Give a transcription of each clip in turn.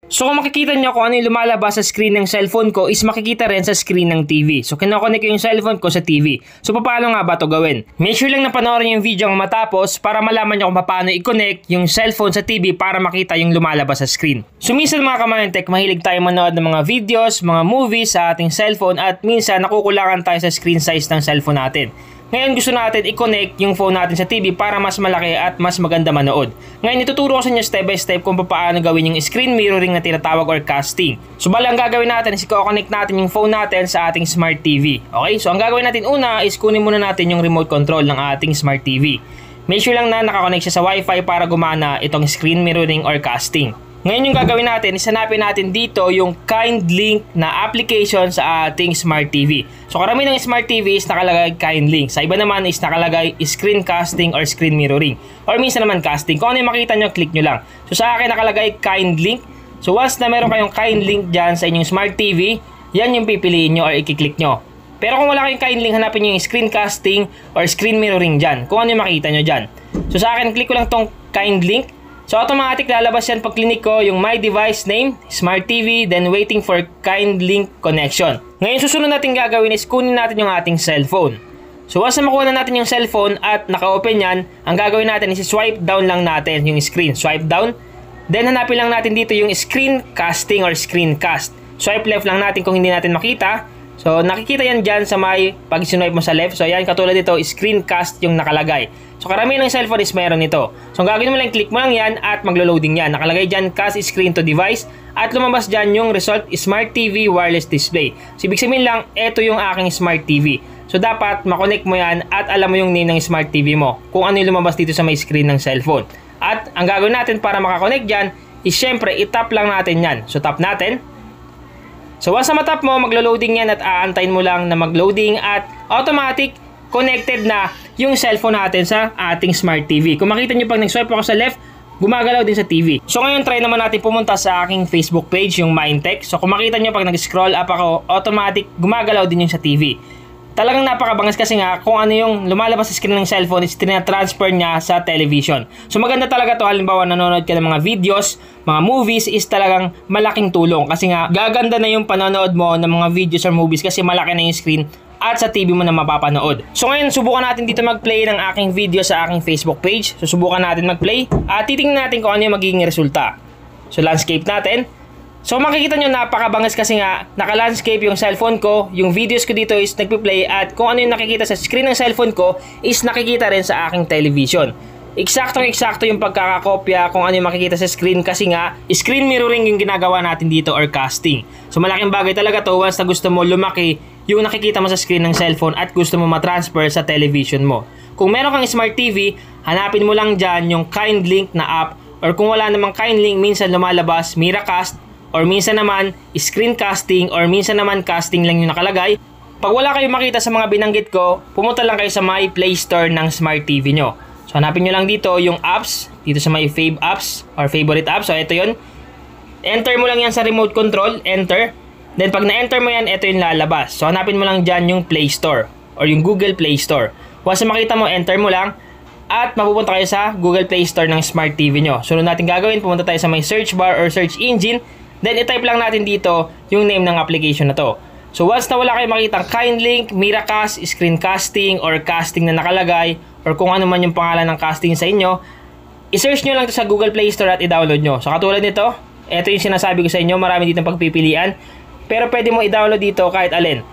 So kung makikita nyo kung ano yung lumalabas sa screen ng cellphone ko is makikita rin sa screen ng TV. So kinoconnect ko yung cellphone ko sa TV. So paano nga ba ito gawin? Make sure lang na panoorin yung video ng matapos para malaman nyo kung paano i-connect yung cellphone sa TV para makita yung lumalabas sa screen. So minsan mga kamantek, mahilig tayo manood ng mga videos, mga movies sa ating cellphone at minsan nakukulangan tayo sa screen size ng cellphone natin. Ngayon gusto natin i-connect yung phone natin sa TV para mas malaki at mas maganda manood. Ngayon ituturo ko sa inyo step by step kung paano gawin yung screen mirroring na tinatawag or casting. So bali ang gagawin natin is i-connect natin yung phone natin sa ating smart TV. Okay, so ang gagawin natin una is kunin muna natin yung remote control ng ating smart TV. Make sure lang na nakakonect siya sa Wi-Fi para gumana itong screen mirroring or casting. Ngayon yung gagawin natin, hanapin natin dito yung kind link na application sa ating smart TV. So karamihan ng smart TV is nakalagay kind link. Sa iba naman is nakalagay screen casting or screen mirroring. Or minsan naman casting. Kung ano yung makita nyo, click nyo lang. So sa akin nakalagay kind link. So once na meron kayong kind link dyan sa inyong smart TV, yan yung pipiliin nyo or i-click nyo. Pero kung wala kayong kind link, hanapin nyo yung screen casting or screen mirroring dyan. Kung ano yung makita nyo dyan. So sa akin, click ko lang tong kind link. So automatic lalabas yan pag click ko yung my device name, smart TV, then waiting for kind link connection. Ngayon susunod natin gagawin is kunin natin yung ating cellphone. So once na makuha na natin yung cellphone at naka-open yan, ang gagawin natin is swipe down lang natin yung screen. Swipe down. Then hanapin lang natin dito yung screen casting or screen cast. Swipe left lang natin kung hindi natin makita. So nakikita yan dyan sa may pag swipe mo sa left. So yan katulad dito, screen cast yung nakalagay. So karamihan ng cellphone is mayroon nito. So ang gagawin mo lang, click mo lang yan at maglo-loading yan. Nakalagay dyan, cast screen to device. At lumabas dyan yung result, Smart TV wireless display. So ibig sabihin lang, ito yung aking Smart TV. So dapat makonect mo yan at alam mo yung name ng Smart TV mo. Kung ano yung lumabas dito sa may screen ng cellphone. At ang gagawin natin para makakonect dyan, is syempre, itap lang natin yan. So tap natin. So once na matap mo, maglo-loading yan at aantayin mo lang na mag-loading at automatic connected na yung cellphone natin sa ating smart TV. Kung makita nyo pag nag-swipe ako sa left, gumagalaw din sa TV. So ngayon try naman natin pumunta sa aking Facebook page, yung Mindtech. So kung makita nyo pag nag-scroll up ako, automatic gumagalaw din yung sa TV. Talagang napakabangas kasi nga kung ano yung lumalabas sa screen ng cellphone is tina-transfer niya sa television. So maganda talaga to, halimbawa nanonood ka ng mga videos, mga movies is talagang malaking tulong kasi nga gaganda na yung panonood mo ng mga videos or movies kasi malaki na yung screen at sa TV mo na mapapanood. So ngayon subukan natin dito mag-play ng aking video sa aking Facebook page. So subukan natin mag-play at titingnan natin kung ano yung magiging resulta. So landscape natin. So makikita nyo napakabangas kasi nga naka-landscape yung cellphone ko. Yung videos ko dito is nagpi-play at kung ano yung nakikita sa screen ng cellphone ko is nakikita rin sa aking television. Eksaktong-eksakto yung pagkakakopya kung ano yung makikita sa screen kasi nga screen mirroring yung ginagawa natin dito or casting. So malaking bagay talaga to once na gusto mo lumaki yung nakikita mo sa screen ng cellphone at gusto mo matransfer sa television mo. Kung meron kang smart TV, hanapin mo lang dyan yung kind link na app or kung wala namang kind link, minsan lumalabas Miracast or minsan naman screen casting or minsan naman casting lang yung nakalagay. Pag wala kayong makita sa mga binanggit ko, pumunta lang kayo sa my Play Store ng smart TV nyo. So hanapin nyo lang dito yung apps, dito sa my fave apps or favorite apps. So ito yun. Enter mo lang yan sa remote control, enter. Then pag na-enter mo yan, ito yung lalabas. So hanapin mo lang dyan yung Play Store or yung Google Play Store. Once makita mo, enter mo lang at mapupunta kayo sa Google Play Store ng Smart TV nyo. So natin gagawin, pumunta tayo sa may search bar or search engine. Then i-type lang natin dito yung name ng application na to. So once na wala kayo makitang kind link, Miracast, screen casting or casting na nakalagay or kung ano man yung pangalan ng casting sa inyo, i-search nyo lang to sa Google Play Store at i-download nyo. So katulad nito, ito yung sinasabi ko sa inyo, marami dito pagpipilian. Pero pwede mo i-download dito kahit alin.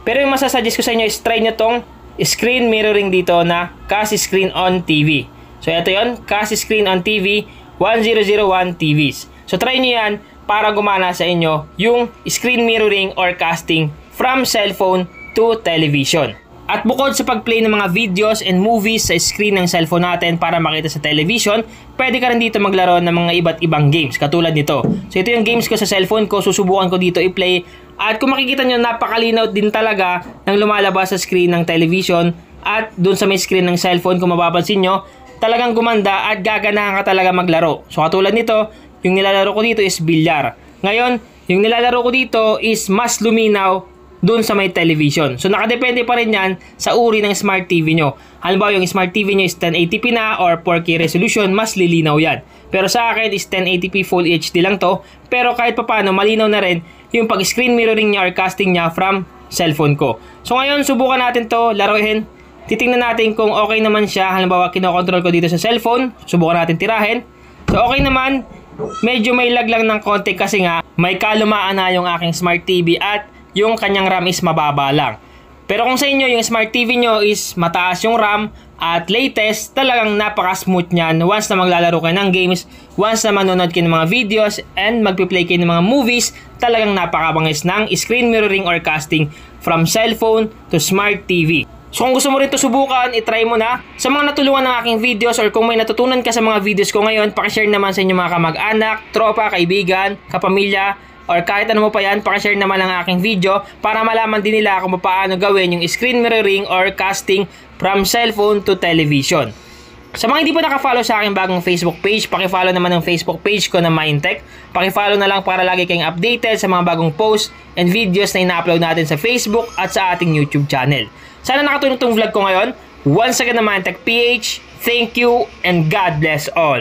Pero yung masasuggest ko sa inyo is try nyo tong screen mirroring dito na Cast Screen on TV. So ito yon, Cast Screen on TV 1001 TVs. So try nyo yan para gumana sa inyo yung screen mirroring or casting from cellphone to television. At bukod sa pag-play ng mga videos and movies sa screen ng cellphone natin para makita sa television, pwede ka rin dito maglaro ng mga iba't ibang games katulad nito. So ito yung games ko sa cellphone ko, susubukan ko dito i-play. At kung makikita nyo, napakalinaw din talaga ng lumalabas sa screen ng television at dun sa may screen ng cellphone, kung mapapansin nyo, talagang gumanda at gaganahan ka talaga maglaro. So katulad nito, yung nilalaro ko dito is bilyar. Ngayon, yung nilalaro ko dito is mas luminaw dun sa may television. So nakadepende pa rin yan sa uri ng smart TV nyo. Halimbawa yung smart TV nyo is 1080p na or 4K resolution, mas lilinaw yan. Pero sa akin is 1080p Full HD lang to. Pero kahit papaano malinaw na rin yung pag screen mirroring niya or casting niya from cellphone ko. So ngayon subukan natin to laruin. Titingnan natin kung okay naman siya. Halimbawa kinokontrol ko dito sa cellphone. Subukan natin tirahin. So okay naman. Medyo may lag lang ng konti kasi nga may kalumaan na yung aking smart TV at yung kanyang RAM is mababa lang. Pero kung sa inyo yung smart TV nyo is mataas yung RAM at latest, talagang napaka-smooth niyan once na maglalaro kayo ng games, once na manonood kayo ng mga videos and magpi-play kayo ng mga movies, talagang napakabangis ng screen mirroring or casting from cellphone to smart TV. So kung gusto mo rin ito subukan, itry mo na. Sa mga natulungan ng aking videos or kung may natutunan ka sa mga videos ko ngayon, pakishare naman sa inyong mga kamag-anak, tropa, kaibigan, kapamilya, or kahit ano mo pa yan, pakishare naman ang aking video para malaman din nila kung paano gawin yung screen mirroring or casting from cellphone to television. Sa mga hindi pa nakafollow sa aking bagong Facebook page, pakifollow naman ang Facebook page ko na Mindtech. Pakifollow na lang para lagi kayong updated sa mga bagong posts and videos na ina-upload natin sa Facebook at sa ating YouTube channel. Sana nakatulong itong vlog ko ngayon. Once again naman, Tech PH, thank you and God bless all.